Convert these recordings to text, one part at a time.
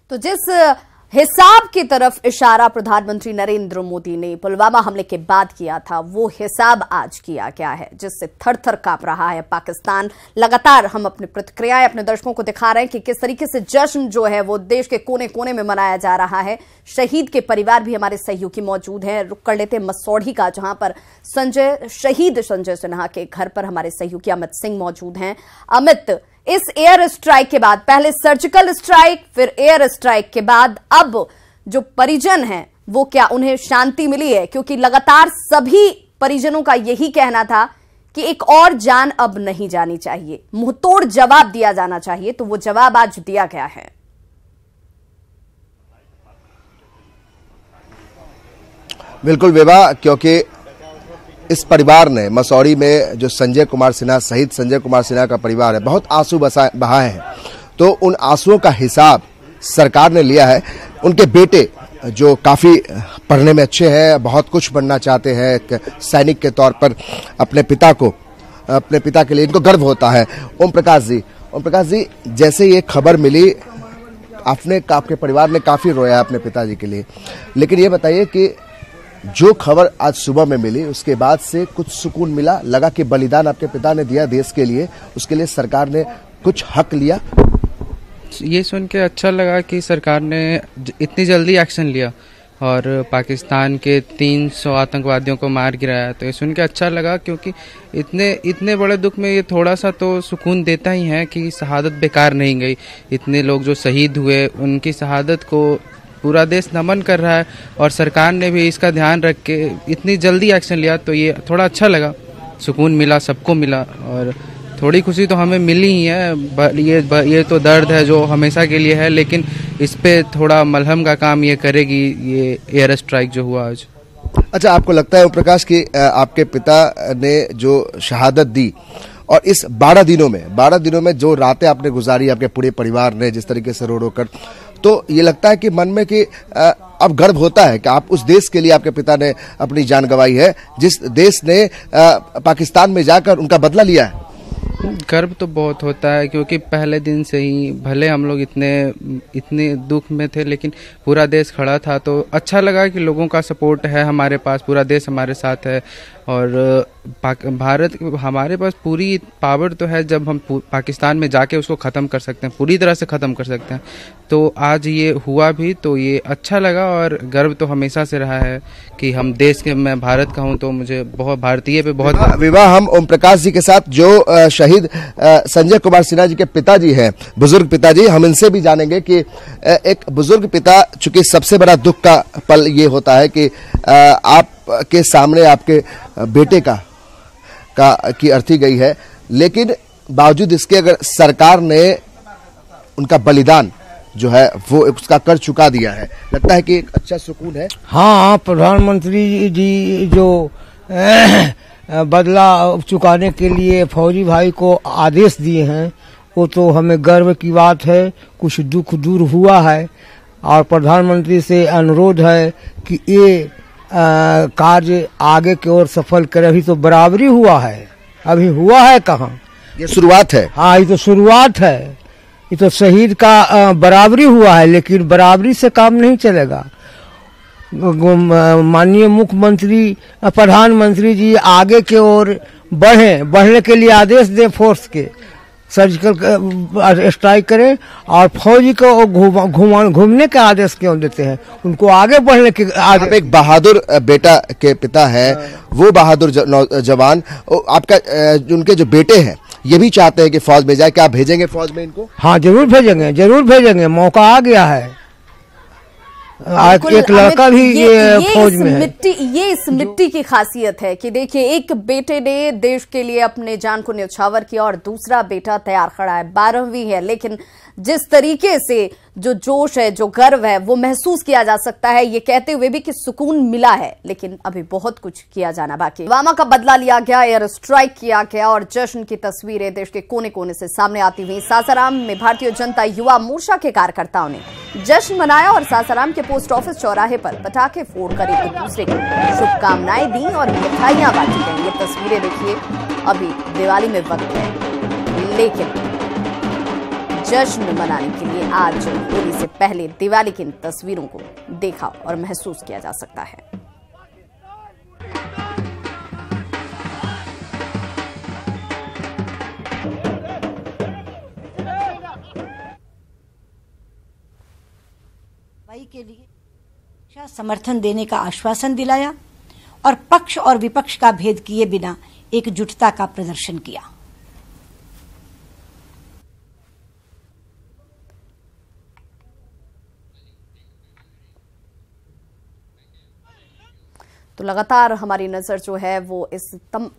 तो जिस हिसाब की तरफ इशारा प्रधानमंत्री नरेंद्र मोदी ने पुलवामा हमले के बाद किया था, वो हिसाब आज किया गया है, जिससे थर थर कांप रहा है पाकिस्तान। लगातार हम अपनी प्रतिक्रियाएं अपने दर्शकों को दिखा रहे हैं कि किस तरीके से जश्न जो है वो देश के कोने कोने में मनाया जा रहा है। शहीद के परिवार भी हमारे सहयोगी मौजूद हैं। रुक कर लेते मसौढ़ी का, जहां पर शहीद संजय सिन्हा के घर पर हमारे सहयोगी अमित सिंह मौजूद हैं। अमित, इस एयर स्ट्राइक के बाद, पहले सर्जिकल स्ट्राइक फिर एयर स्ट्राइक के बाद अब जो परिजन हैं वो क्या उन्हें शांति मिली है? क्योंकि लगातार सभी परिजनों का यही कहना था कि एक और जान अब नहीं जानी चाहिए, मुंहतोड़ जवाब दिया जाना चाहिए, तो वो जवाब आज दिया गया है। बिल्कुल विवाह, क्योंकि इस परिवार ने मसौढ़ी में जो संजय कुमार सिन्हा, शहीद संजय कुमार सिन्हा का परिवार है, बहुत आंसू बहाए हैं। तो उन आंसुओं का हिसाब सरकार ने लिया है। उनके बेटे जो काफी पढ़ने में अच्छे हैं, बहुत कुछ बनना चाहते हैं, एक सैनिक के तौर पर अपने पिता के लिए इनको गर्व होता है। ओम प्रकाश जी, जैसे ये खबर मिली, आपके परिवार ने काफी रोया अपने पिताजी के लिए, लेकिन ये बताइए कि जो खबर आज सुबह में मिली उसके बाद से कुछ सुकून मिला? लगा कि बलिदान आपके पिता ने दिया देश के लिए, उसके लिए सरकार ने कुछ हक लिया? ये सुन के अच्छा लगा कि सरकार ने इतनी जल्दी एक्शन लिया और पाकिस्तान के 300 आतंकवादियों को मार गिराया। तो ये सुन के अच्छा लगा, क्योंकि इतने बड़े दुख में ये थोड़ा सा तो सुकून देता ही है कि शहादत बेकार नहीं गई। इतने लोग जो शहीद हुए, उनकी शहादत को पूरा देश नमन कर रहा है और सरकार ने भी इसका ध्यान रख के इतनी जल्दी एक्शन लिया। तो ये थोड़ा अच्छा लगा, सुकून मिला, सबको मिला, और थोड़ी खुशी तो हमें मिली ही है। ये तो दर्द है जो हमेशा के लिए है, लेकिन इस पे थोड़ा मलहम का काम ये करेगी ये एयर स्ट्राइक जो हुआ आज। अच्छा, आपको लगता है ओम प्रकाश कि आपके पिता ने जो शहादत दी और इस 12 दिनों में जो रातें आपने गुजारी, आपके पूरे परिवार ने जिस तरीके से रो कर, तो ये लगता है कि मन में कि अब गर्व होता है कि आप उस देश के लिए आपके पिता ने अपनी जान गंवाई है, जिस देश ने पाकिस्तान में जाकर उनका बदला लिया है? गर्व तो बहुत होता है, क्योंकि पहले दिन से ही भले हम लोग इतने दुख में थे, लेकिन पूरा देश खड़ा था। तो अच्छा लगा कि लोगों का सपोर्ट है हमारे पास, पूरा देश हमारे साथ है। और भारत, हमारे पास पूरी पावर तो है, जब हम पाकिस्तान में जाके उसको ख़त्म कर सकते हैं, पूरी तरह से ख़त्म कर सकते हैं। तो आज ये हुआ भी, तो ये अच्छा लगा। और गर्व तो हमेशा से रहा है कि हम देश के, मैं भारत का हूँ, तो मुझे बहुत भारतीय पे बहुत विवाह। हम ओम प्रकाश जी के साथ जो शहीद संजय कुमार सिन्हा जी के पिताजी हैं, बुजुर्ग पिताजी, हम इनसे भी जानेंगे कि एक बुजुर्ग पिता, चूंकि सबसे बड़ा दुख का पल ये होता है कि आप के सामने आपके बेटे की अर्थी गई है, लेकिन बावजूद इसके अगर सरकार ने उनका बलिदान जो है वो उसका कर चुका दिया है, लगता है कि एक अच्छा सुकून है। हाँ, प्रधानमंत्री जी जो बदला चुकाने के लिए फौजी भाई को आदेश दिए हैं, वो तो हमें गर्व की बात है। कुछ दुख दूर हुआ है और प्रधानमंत्री से अनुरोध है कि ये कार्य आगे की ओर सफल करे। अभी तो बराबरी हुआ है, अभी हुआ है कहाँ? ये शुरुआत है। हाँ, ये तो शुरुआत है। ये तो शहीद का बराबरी हुआ है, लेकिन बराबरी से काम नहीं चलेगा। माननीय मुख्यमंत्री, प्रधानमंत्री जी आगे की ओर बढ़ने के लिए आदेश दें, फोर्स के सर्जिकल स्ट्राइक करें, और फौजी को घूमने के आदेश क्यों देते हैं? उनको आगे बढ़ने के आदेश। एक बहादुर बेटा के पिता है, वो बहादुर जवान, आपका उनके जो बेटे हैं ये भी चाहते हैं कि फौज में जाए। क्या आप भेजेंगे फौज में इनको? हाँ, जरूर भेजेंगे, मौका आ गया है। एक लड़का भी ये फौज में है। ये इस मिट्टी की खासियत है कि देखिए, एक बेटे ने देश के लिए अपने जान को न्यौछावर किया और दूसरा बेटा तैयार खड़ा है, 12वीं है, लेकिन जिस तरीके से जो जोश है, जो गर्व है, वो महसूस किया जा सकता है, ये कहते हुए भी कि सुकून मिला है, लेकिन अभी बहुत कुछ किया जाना बाकी। पुलवामा का बदला लिया गया, एयर स्ट्राइक किया गया और जश्न की तस्वीरें देश के कोने कोने से सामने आती हुई। सासाराम में भारतीय जनता युवा मोर्चा के कार्यकर्ताओं ने जश्न मनाया और सासाराम के पोस्ट ऑफिस चौराहे पर पटाखे फोड़कर एक दूसरे को शुभकामनाएं दी और मिठाइयां बांटी गई। ये तस्वीरें देखिए, अभी दिवाली में वक्त है, लेकिन जश्न मनाने के लिए आज होली से पहले दिवाली की इन तस्वीरों को देखा और महसूस किया जा सकता है। के लिए समर्थन देने का आश्वासन दिलाया और पक्ष और विपक्ष का भेद किए बिना एकजुटता का प्रदर्शन किया। तो लगातार हमारी नजर जो है वो इस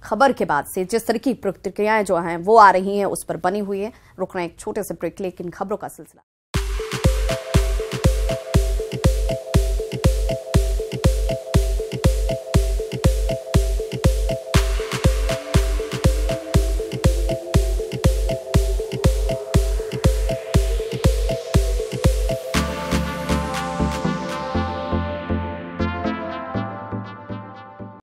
खबर के बाद से जिस तरह की प्रतिक्रियाएं जो हैं वो आ रही हैं उस पर बनी हुई है। रुकना एक छोटे से ब्रेक, लेकिन खबरों का सिलसिला